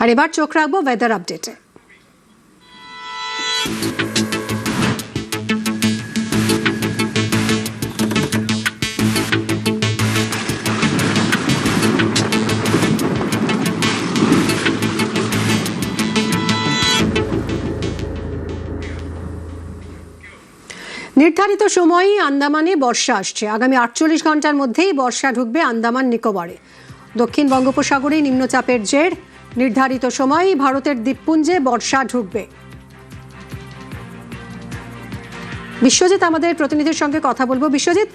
আর এবার চোখ রাখবো ওয়েদার আপডেটে। নির্ধারিত সময়েই আন্দামানে বর্ষা আসছে। আগামী 48 ঘন্টার মধ্যেই বর্ষা ঢুকবে আন্দামান নিকোবরে। দক্ষিণ বঙ্গোপসাগরে নিম্নচাপের জের, নির্ধারিত সময়েই ভারতের দ্বীপপুঞ্জে বর্ষা ঢুকবে। বিশ্বজিৎ আমাদের প্রতিনিধির সঙ্গে কথা বলবো। বিশ্বজিৎ,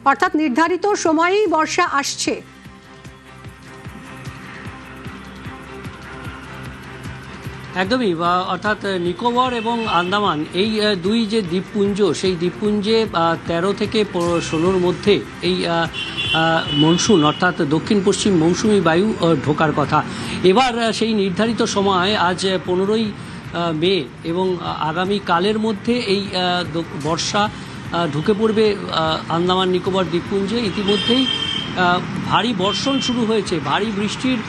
অর্থাৎ নির্ধারিত সময়েই বর্ষা আসছে। একদমই, অর্থাৎ নিকোবর এবং আন্দামান এই দুই যে দ্বীপপুঞ্জ, সেই দ্বীপপুঞ্জে 13 থেকে 16-র মধ্যে এই মনসুন অর্থাৎ দক্ষিণ পশ্চিম মৌসুমি বায়ু ঢোকার কথা। এবার সেই নির্ধারিত সময় আজ 15ই মে এবং আগামীকালের মধ্যে এই বর্ষা ঢুকে পড়বে আন্দামান নিকোবর দ্বীপপুঞ্জে। ইতিমধ্যেই ভারী বর্ষণ শুরু হয়েছে, ভারী বৃষ্টির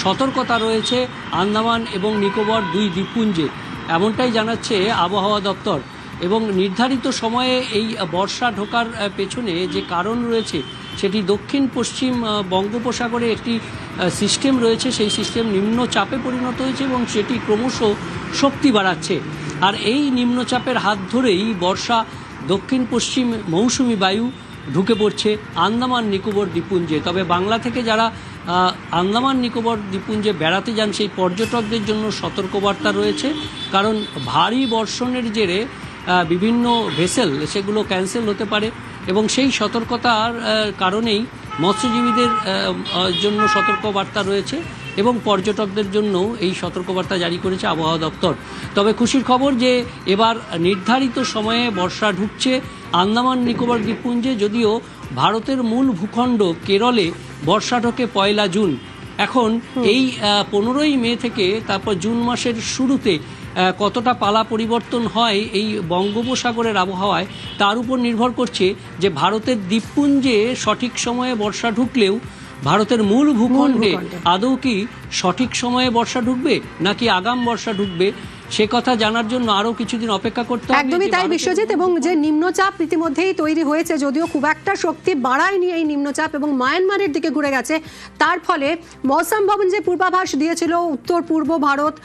সতর্কতা রয়েছে আন্দামান এবং নিকোবর দুই দ্বীপপুঞ্জে, এমনটাই জানাচ্ছে আবহাওয়া দপ্তর। এবং নির্ধারিত সময়ে এই বর্ষা ঢোকার পেছনে যে কারণ রয়েছে সেটি দক্ষিণ পশ্চিম বঙ্গোপসাগরে একটি সিস্টেম রয়েছে, সেই সিস্টেম নিম্নচাপে পরিণত হয়েছে এবং সেটি ক্রমশ শক্তি বাড়াচ্ছে। আর এই নিম্নচাপের হাত ধরেই বর্ষা দক্ষিণ পশ্চিম মৌসুমি বায়ু ঢুকে পড়ছে আন্দামান নিকোবর দ্বীপপুঞ্জে। তবে বাংলা থেকে যারা আন্দামান নিকোবর দ্বীপপুঞ্জে বেড়াতে যান সেই পর্যটকদের জন্য সতর্কবার্তা রয়েছে, কারণ ভারী বর্ষণের জেরে বিভিন্ন ভেসেল সেগুলো ক্যান্সেল হতে পারে এবং সেই সতর্কতার কারণেই মৎস্যজীবীদের জন্য সতর্কবার্তা রয়েছে এবং পর্যটকদের জন্য এই সতর্কবার্তা জারি করেছে আবহাওয়া দপ্তর। তবে খুশির খবর যে এবার নির্ধারিত সময়ে বর্ষা ঢুকছে আন্দামান নিকোবর দ্বীপপুঞ্জে। যদিও ভারতের মূল ভূখণ্ড কেরলে বর্ষা ঢোকে 1 জুন। এখন এই 15ই মে থেকে তারপর জুন মাসের শুরুতে কতটা পালা পরিবর্তন হয় এই বঙ্গোপসাগরের আবহাওয়ায় তার উপর নির্ভর করছে যে ভারতের দ্বীপপুঞ্জে সঠিক সময়ে বর্ষা ঢুকলেও ভারতের মূল ভূখণ্ডে আদৌ কি সঠিক সময়ে বর্ষা ঢুকবে নাকি আগাম বর্ষা ঢুকবে সে কথা জানার জন্য আরো কিছুদিন অপেক্ষা করতে হবে। একদমই তাই বিশ্বজিৎ, এবং যে নিম্নচাপ ইতিমধ্যেই তৈরি হয়েছে, যদিও খুব একটা শক্তি বাড়ায়নি এই নিম্নচাপ এবং মায়ানমারের দিকে ঘুরে গেছে, তার ফলে মৌসুম ভবন যে পূর্বাভাস দিয়েছিল উত্তর পূর্ব ভারত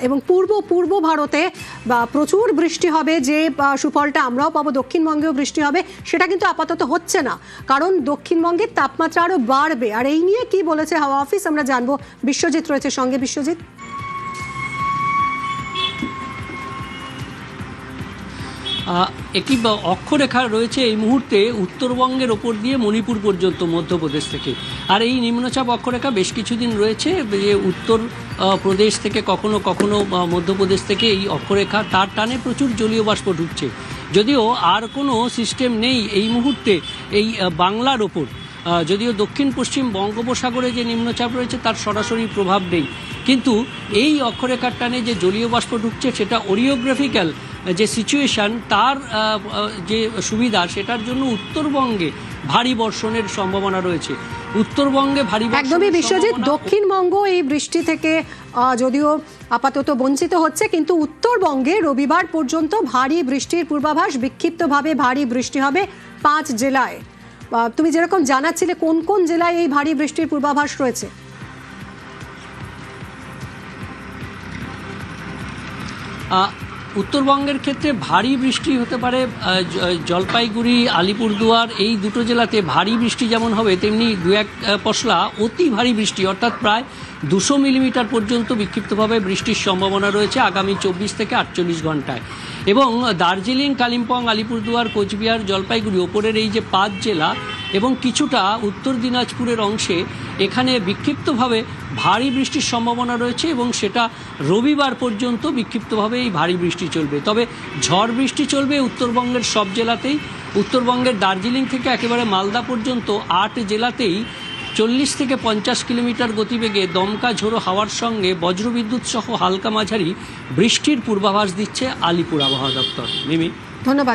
এবং পূর্ব ভারতে প্রচুর বৃষ্টি হবে, যে সুফলটা আমরাও পাবো, দক্ষিণবঙ্গেও বৃষ্টি হবে, সেটা কিন্তু আপাতত হচ্ছে না, কারণ দক্ষিণবঙ্গের তাপমাত্রা আরো বাড়বে। আর এই নিয়ে কি বলেছে হাওয়া অফিস আমরা জানবো। বিশ্বজিৎ রয়েছে সঙ্গে। বিশ্বজিৎ, একটি অক্ষরেখা রয়েছে এই মুহূর্তে উত্তরবঙ্গের ওপর দিয়ে মণিপুর পর্যন্ত মধ্যপ্রদেশ থেকে। আর এই নিম্নচাপ অক্ষরেখা বেশ কিছুদিন রয়েছে, যে উত্তর প্রদেশ থেকে কখনো কখনো মধ্যপ্রদেশ থেকে এই অক্ষরেখা তার টানে প্রচুর জলীয় বাষ্প ঢুকছে। যদিও আর কোনো সিস্টেম নেই এই মুহূর্তে এই বাংলার ওপর, যদিও দক্ষিণ পশ্চিম বঙ্গোপসাগরে যে নিম্নচাপ রয়েছে তার সরাসরি প্রভাব নেই, কিন্তু এই অক্ষরেখার টানে যে জলীয় বাষ্প ঢুকছে সেটা ওরিওগ্রাফিক্যাল যে সিচুয়েশন তার যে সুবিধা সেটার জন্য উত্তরবঙ্গে ভারী বর্ষণের সম্ভাবনা রয়েছে। উত্তরবঙ্গে ভারী একদমই বিশ্বজিৎ, দক্ষিণবঙ্গ এই বৃষ্টি থেকে যদিও আপাতত বঞ্চিত হচ্ছে, কিন্তু উত্তরবঙ্গে রবিবার পর্যন্ত ভারী বৃষ্টির পূর্বাভাস, বিক্ষিপ্তভাবে ভারী বৃষ্টি হবে 5 জেলায়। তুমি যেরকম জানাচ্ছিলে, কোন কোন জেলায় এই ভারী বৃষ্টির পূর্বাভাস রয়েছে? উত্তরবঙ্গের ক্ষেত্রে ভারী বৃষ্টি হতে পারে জলপাইগুড়ি, আলিপুরদুয়ার এই দুটো জেলাতে ভারী বৃষ্টি যেমন হবে, তেমনি 2-1 পশলা অতি ভারী বৃষ্টি অর্থাৎ প্রায় 200 মিলিমিটার পর্যন্ত বিক্ষিপ্তভাবে বৃষ্টির সম্ভাবনা রয়েছে আগামী 24 থেকে 48 ঘন্টায়। এবং দার্জিলিং, কালিম্পং, আলিপুরদুয়ার, কোচবিহার, জলপাইগুড়ি ওপরের এই যে 5 জেলা এবং কিছুটা উত্তর দিনাজপুরের অংশে এখানে বিক্ষিপ্তভাবে ভারী বৃষ্টির সম্ভাবনা রয়েছে এবং সেটা রবিবার পর্যন্ত বিক্ষিপ্তভাবে এই ভারী বৃষ্টি চলবে। তবে ঝড় বৃষ্টি চলবে উত্তরবঙ্গের সব জেলাতেই। উত্তরবঙ্গের দার্জিলিং থেকে একেবারে মালদা পর্যন্ত 8 জেলাতেই 40 থেকে 50 কিলোমিটার গতিবেগে দমকা ঝোড়ো হাওয়ার সঙ্গে বজ্রবিদ্যুৎ সহ হালকা মাঝারি বৃষ্টির পূর্বাভাস দিচ্ছে আলিপুর আবহাওয়া দপ্তর। মিমি, ধন্যবাদ।